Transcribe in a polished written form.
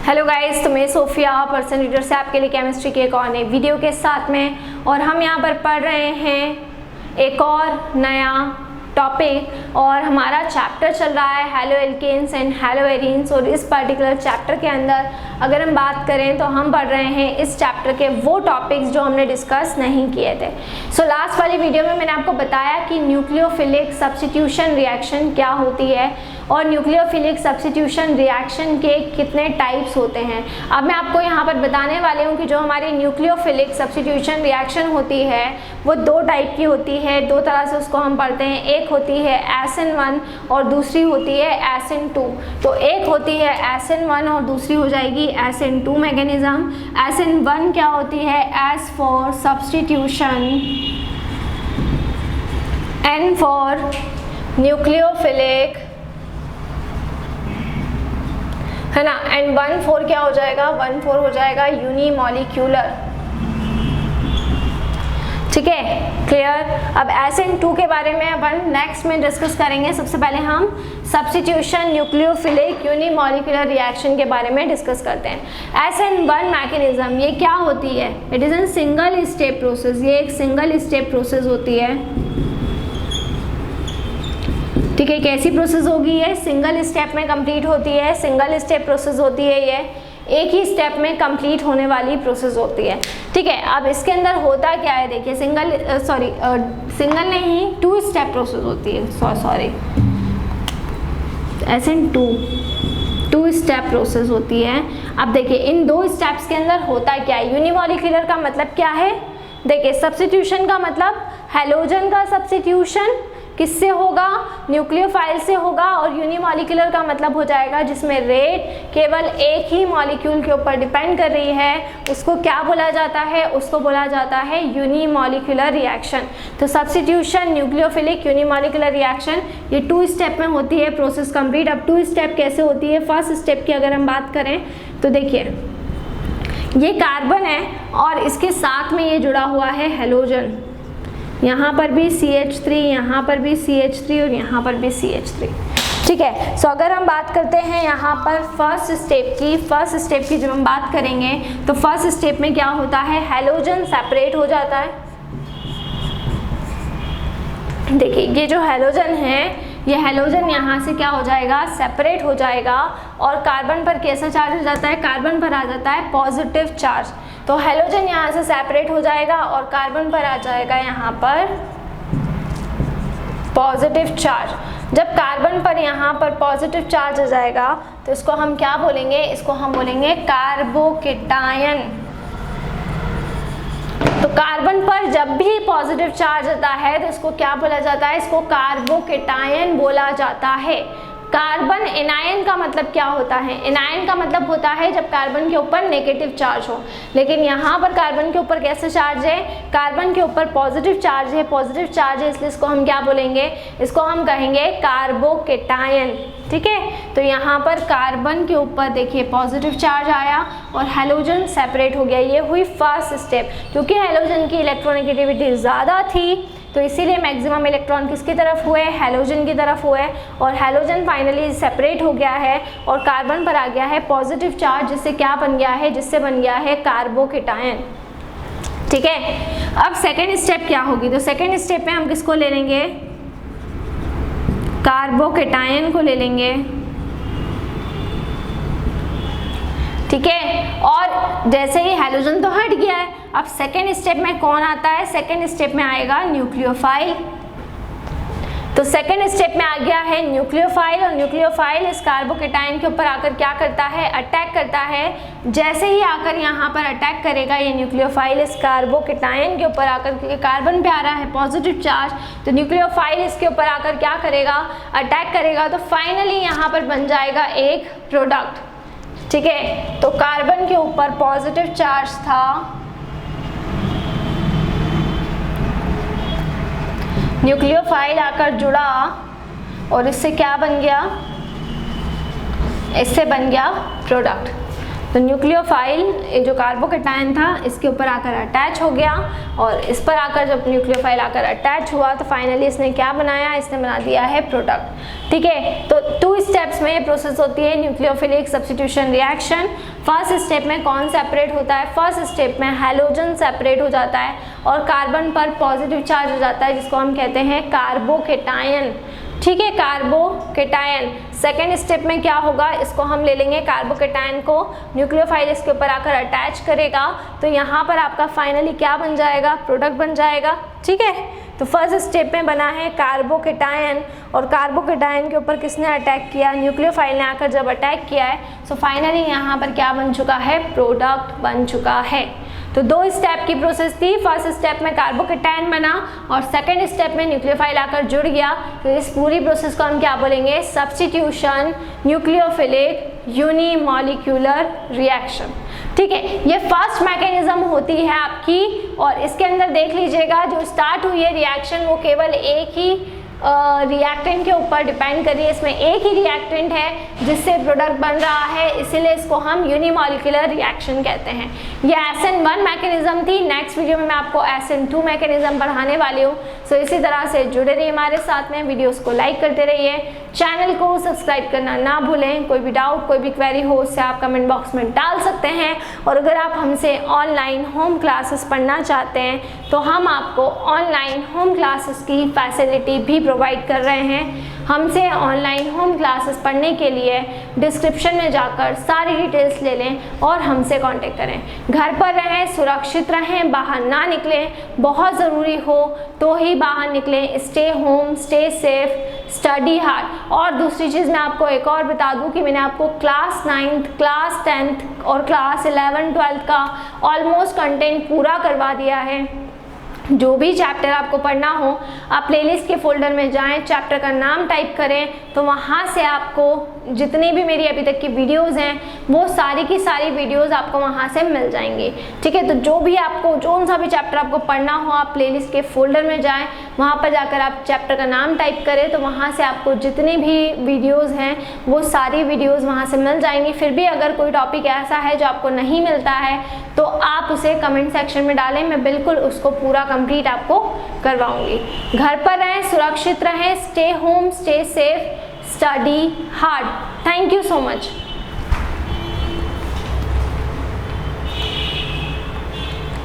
Hello guys, तो मैं Sophia person reader से आपके लिए केमिस्ट्री के एक और नए वीडियो के साथ में, और हम यहाँ पर पढ़ रहे हैं एक और नया टॉपिक और हमारा चैप्टर चल रहा है haloalkanes and haloarenes. और इस पर्टिकुलर चैप्टर के अंदर अगर हम बात करें तो हम पढ़ रहे हैं इस चैप्टर के वो टॉपिक्स जो हमने डिस्कस नहीं किए थे। लास्ट वाली वीडियो में मैंने आपको बताया कि न्यूक्लियोफिलिक सब्स्टिट्यूशन रिएक्शन क्या होती है और न्यूक्लियोफिलिक सब्स्टिट्यूशन रिएक्शन के कितने टाइप्स होते हैं। अब मैं आपको यहाँ पर बताने वाली हूँ कि जो हमारी न्यूक्लियोफिलिक सब्स्टिट्यूशन रिएक्शन होती है वो दो टाइप की होती है, दो तरह से उसको हम पढ़ते हैं। एक होती है SN1 और दूसरी होती है SN2। तो एक होती है SN1 और दूसरी हो जाएगी SN2 मैकेनिज्म। SN1 क्या होती है? S for substitution, N for nucleophilic, है ना। एंड 1,4 क्या हो जाएगा? 1,4 हो जाएगा यूनिमॉलिक्यूलर। ठीक है, क्लियर। अब SN2 के बारे में अपन नेक्स्ट में डिस्कस करेंगे। सबसे पहले हम सब्स्टिट्यूशन न्यूक्लियोफिलिक यूनिमॉलिक्यूलर रिएक्शन के बारे में डिस्कस करते हैं। SN1 मैकेनिज्म ये क्या होती है? It is an single step process. ये एक सिंगल स्टेप प्रोसेस होती है। ठीक है, कैसी प्रोसेस होगी ये? सिंगल स्टेप में कंप्लीट होती है। सिंगल स्टेप प्रोसेस होती है ये, एक ही स्टेप में कंप्लीट होने वाली प्रोसेस होती है। ठीक है, अब इसके अंदर होता क्या है देखिए, सिंगल नहीं, 2 स्टेप प्रोसेस होती है। सॉरी SN2 2 स्टेप प्रोसेस होती है। अब देखिए इन 2 स्टेप्स के अंदर होता क्या है। यूनिमॉलिक्यूलर का मतलब क्या है? देखिए सब्स्टिट्यूशन का मतलब हैलोजन का सब्स्टिट्यूशन किससे होगा? न्यूक्लियोफाइल से होगा। और यूनिमॉलिक्यूलर का मतलब हो जाएगा जिसमें रेट केवल एक ही मॉलिक्यूल के ऊपर डिपेंड कर रही है, उसको क्या बोला जाता है? उसको बोला जाता है यूनिमॉलिक्यूलर रिएक्शन। तो सब्स्टिट्यूशन न्यूक्लियोफिलिक यूनिमॉलिक्यूलर रिएक्शन ये 2 स्टेप में होती है प्रोसेस कंप्लीट। अब 2 स्टेप कैसे होती है? फर्स्ट स्टेप की अगर हम बात करें तो देखिए ये कार्बन है और इसके साथ में ये जुड़ा हुआ है हैलोजन। यहाँ पर भी CH3, यहाँ पर भी CH3 और यहाँ पर भी CH3। ठीक है, सो अगर हम बात करते हैं यहाँ पर फर्स्ट स्टेप की जब हम बात करेंगे तो फर्स्ट स्टेप में क्या होता है? हैलोजन सेपरेट हो जाता है। देखिए ये जो हैलोजन है, ये हैलोजन यहाँ से क्या हो जाएगा? सेपरेट हो जाएगा। और कार्बन पर कैसा चार्ज हो जाता है? कार्बन पर आ जाता है पॉजिटिव चार्ज। तो हैलोजन यहाँ से सेपरेट हो जाएगा और कार्बन पर आ जाएगा यहाँ पर पॉजिटिव चार्ज। जब कार्बन पर यहाँ पर पॉजिटिव चार्ज आ जाएगा तो इसको हम क्या बोलेंगे? इसको हम बोलेंगे कार्बोकेटायन। तो कार्बन पर जब भी पॉजिटिव चार्ज आता है तो इसको क्या बोला जाता है? इसको कार्बोकेटायन बोला जाता है। कार्बन एनायन का मतलब क्या होता है? एनायन का मतलब होता है जब कार्बन के ऊपर नेगेटिव चार्ज हो। लेकिन यहाँ पर कार्बन के ऊपर कैसे चार्ज है? कार्बन के ऊपर पॉजिटिव चार्ज है। पॉजिटिव चार्ज है इसलिए इसको हम क्या बोलेंगे? इसको हम कहेंगे कार्बोकेटायन। ठीक है, तो यहाँ पर कार्बन के ऊपर देखिए पॉजिटिव चार्ज आया और हैलोजन सेपरेट हो गया। ये हुई फर्स्ट स्टेप। क्योंकि हैलोजन की इलेक्ट्रोनेगेटिविटी ज़्यादा थी तो इसीलिए मैक्सिमम इलेक्ट्रॉन किसकी तरफ हुए? हैलोजन की तरफ हुए। और हैलोजन फाइनली सेपरेट हो गया है और कार्बन पर आ गया है पॉजिटिव चार्ज, जिससे क्या बन गया है? जिससे बन गया है कार्बोकेटायन। ठीक है, अब सेकेंड स्टेप क्या होगी? तो सेकेंड स्टेप में हम किसको ले लेंगे? कार्बोकेटायन को ले लेंगे। ठीक है, और जैसे ही हैलोजन तो हट गया है, अब सेकेंड स्टेप में कौन आता है? सेकेंड स्टेप में आएगा न्यूक्लियोफाइल। तो सेकेंड स्टेप में आ गया है न्यूक्लियोफाइल और न्यूक्लियोफाइल इस कार्बोकेटायन के ऊपर आकर क्या करता है? अटैक करता है। जैसे ही आकर यहाँ पर अटैक करेगा ये न्यूक्लियोफाइल इस कार्बोकेटायन के ऊपर आकर, क्योंकि कार्बन पे आ रहा है पॉजिटिव चार्ज, तो न्यूक्लियोफाइल इसके ऊपर आकर क्या करेगा? अटैक करेगा। तो फाइनली यहाँ पर बन जाएगा एक प्रोडक्ट। ठीक है, तो कार्बन के ऊपर पॉजिटिव चार्ज था, न्यूक्लियोफाइल आकर जुड़ा और इससे क्या बन गया? इससे बन गया प्रोडक्ट। तो न्यूक्लियोफाइल जो कार्बोकेटायन था इसके ऊपर आकर अटैच हो गया, और इस पर आकर जब न्यूक्लियोफाइल आकर अटैच हुआ तो फाइनली इसने क्या बनाया, इसने बना दिया है प्रोडक्ट। ठीक है, तो 2 स्टेप्स में ये प्रोसेस होती है nucleophilic substitution reaction. First step में कौन सेपरेट होता है, फर्स्ट स्टेप में हैलोजन सेपरेट हो जाता है और कार्बन पर पॉजिटिव चार्ज हो जाता है, जिसको हम कहते हैं कार्बोकेटायन। ठीक है, कार्बोकेटायन। सेकेंड स्टेप में क्या होगा, इसको हम ले लेंगे कार्बोकेटायन को, न्यूक्लियोफाइल इसके ऊपर आकर अटैच करेगा, तो यहाँ पर आपका फाइनली क्या बन जाएगा, प्रोडक्ट बन जाएगा। ठीक है, तो फर्स्ट स्टेप में बना है कार्बोकेटायन, और कार्बोकेटायन के ऊपर किसने अटैक किया, न्यूक्लियोफाइल ने आकर जब अटैक किया है, सो फाइनली यहाँ पर क्या बन चुका है, प्रोडक्ट बन चुका है। तो 2 स्टेप की प्रोसेस थी। फर्स्ट स्टेप में कार्बोकेटायन बना और सेकंड स्टेप में न्यूक्लियोफाइल आकर जुड़ गया, तो इस पूरी प्रोसेस को हम क्या बोलेंगे, सब्स्टिट्यूशन न्यूक्लियोफिलिक यूनिमॉलिक्यूलर रिएक्शन। ठीक है, ये फर्स्ट मैकेनिज्म होती है आपकी, और इसके अंदर देख लीजिएगा जो स्टार्ट हुई है रिएक्शन वो केवल एक ही रिएक्टेंट के ऊपर डिपेंड कर रही है। इसमें एक ही रिएक्टेंट है जिससे प्रोडक्ट बन रहा है, इसीलिए इसको हम यूनिमॉलिक्यूलर रिएक्शन कहते हैं। ये SN1 मैकेनिज्म थी। नेक्स्ट वीडियो में मैं आपको SN2 मैकेनिज्म पढ़ाने वाली हूँ। सो इसी तरह से जुड़े रहिए हमारे साथ में, वीडियोस को लाइक करते रहिए, चैनल को सब्सक्राइब करना ना भूलें। कोई भी डाउट, कोई भी क्वेरी हो उससे आप कमेंट बॉक्स में डाल सकते हैं, और अगर आप हमसे ऑनलाइन होम क्लासेस पढ़ना चाहते हैं तो हम आपको ऑनलाइन होम क्लासेस की फैसिलिटी भी प्रोवाइड कर रहे हैं। हमसे ऑनलाइन होम क्लासेस पढ़ने के लिए डिस्क्रिप्शन में जाकर सारी डिटेल्स ले लें और हमसे कांटेक्ट करें। घर पर रहें, सुरक्षित रहें, बाहर ना निकलें, बहुत ज़रूरी हो तो ही बाहर निकलें। Stay home, stay safe, study hard. और दूसरी चीज़ मैं आपको एक और बता दूं कि मैंने आपको क्लास 9th, क्लास 10th और क्लास 11, 12 का ऑलमोस्ट कंटेंट पूरा करवा दिया है। जो भी चैप्टर आपको पढ़ना हो आप प्लेलिस्ट के फोल्डर में जाएं, चैप्टर का नाम टाइप करें, तो वहाँ से आपको जितनी भी मेरी अभी तक की वीडियोस हैं वो सारी की सारी वीडियोस आपको वहाँ से मिल जाएंगी। ठीक है, तो जो भी आपको जो सा भी चैप्टर आपको पढ़ना हो आप प्लेलिस्ट के फोल्डर में जाएं, वहाँ पर जाकर आप चैप्टर का नाम टाइप करें, तो वहाँ से आपको जितनी भी वीडियोज़ हैं वो सारी वीडियोज़ वहाँ से मिल जाएंगी। फिर भी अगर कोई टॉपिक ऐसा है जो आपको नहीं मिलता है तो आप उसे कमेंट सेक्शन में डालें, मैं बिल्कुल उसको पूरा कंप्लीट आपको करवाऊंगी। घर पर रहें, सुरक्षित रहें, stay home, stay safe, study hard. Thank you so much.